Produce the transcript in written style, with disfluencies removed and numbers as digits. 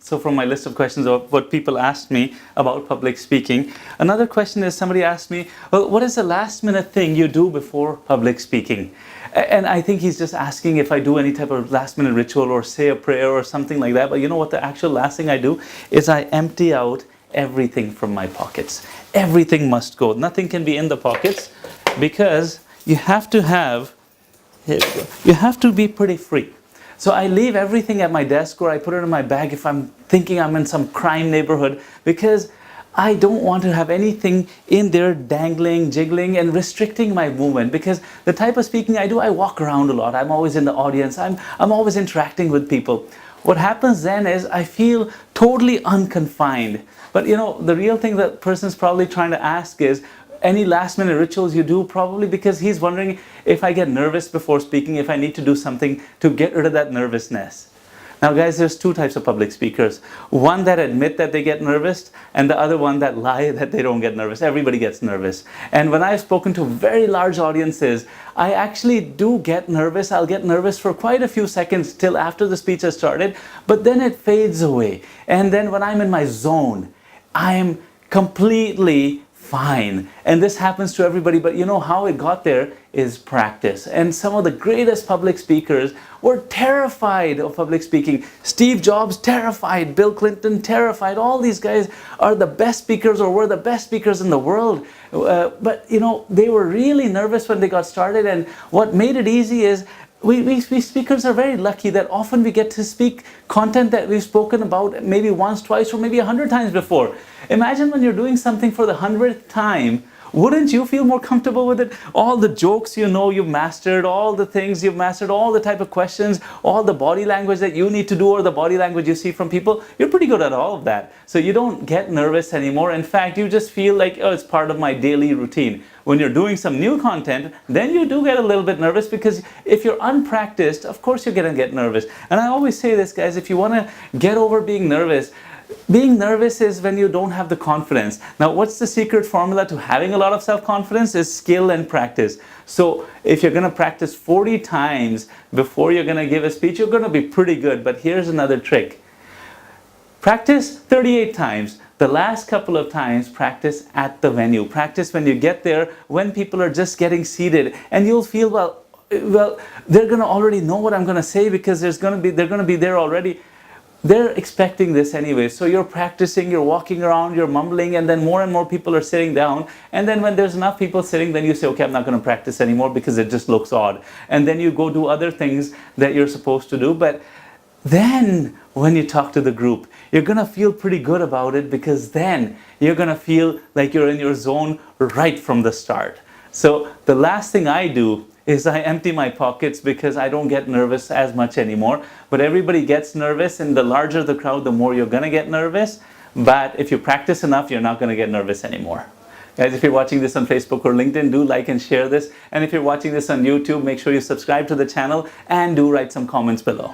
So from my list of questions of what people asked me about public speaking, another question is somebody asked me, well, what is the last minute thing you do before public speaking? And I think he's just asking if I do any type of last minute ritual or say a prayer or something like that. But you know what, the actual last thing I do is I empty out everything from my pockets. Everything must go. Nothing can be in the pockets, because you have to be pretty free. So I leave everything at my desk, or I put it in my bag if I'm thinking I'm in some crime neighborhood, because I don't want to have anything in there dangling, jiggling, and restricting my movement. Because the type of speaking I do, I walk around a lot. I'm always in the audience. I'm always interacting with people. What happens then is I feel totally unconfined. But you know, the real thing that person's probably trying to ask is, any last minute rituals you do? Probably because he's wondering if I get nervous before speaking, if I need to do something to get rid of that nervousness. Now guys, there's two types of public speakers. One that admit that they get nervous, and the other one that lie that they don't get nervous. Everybody gets nervous. And when I've spoken to very large audiences, I actually do get nervous. I'll get nervous for quite a few seconds till after the speech has started, but then it fades away. And then when I'm in my zone, I am completely fine. And this happens to everybody, but you know how it got there is practice. And some of the greatest public speakers were terrified of public speaking. Steve Jobs, terrified. Bill Clinton, terrified. All these guys are the best speakers, or were the best speakers in the world. But you know, they were really nervous when they got started, and what made it easy is we speakers are very lucky that often we get to speak content that we've spoken about maybe once, twice, or maybe 100 times before. Imagine when you're doing something for the 100th time, wouldn't you feel more comfortable with it? All the jokes you know you've mastered, all the things you've mastered, all the type of questions, all the body language that you need to do, or the body language you see from people, you're pretty good at all of that. So you don't get nervous anymore. In fact, you just feel like, oh, it's part of my daily routine. When you're doing some new content, then you do get a little bit nervous, because if you're unpracticed, of course you're going to get nervous. And I always say this, guys, if you want to get over being nervous is when you don't have the confidence. Now, what's the secret formula to having a lot of self-confidence? Is skill and practice. So if you're going to practice 40 times before you're going to give a speech, you're going to be pretty good. But here's another trick. Practice 38 times. The last couple of times, practice at the venue. Practice when you get there, when people are just getting seated, and you'll feel, well, they're going to already know what I'm going to say, because they're going to be there already. They're expecting this anyway. So you're practicing, you're walking around, you're mumbling, and then more and more people are sitting down. And then when there's enough people sitting, then you say, okay, I'm not going to practice anymore because it just looks odd. And then you go do other things that you're supposed to do. But then when you talk to the group, you're going to feel pretty good about it, because then you're going to feel like you're in your zone right from the start. So the last thing I do is I empty my pockets, because I don't get nervous as much anymore. But everybody gets nervous, and the larger the crowd, the more you're going to get nervous. But if you practice enough, you're not going to get nervous anymore. Guys, if you're watching this on Facebook or LinkedIn, do like and share this. And if you're watching this on YouTube, make sure you subscribe to the channel and do write some comments below.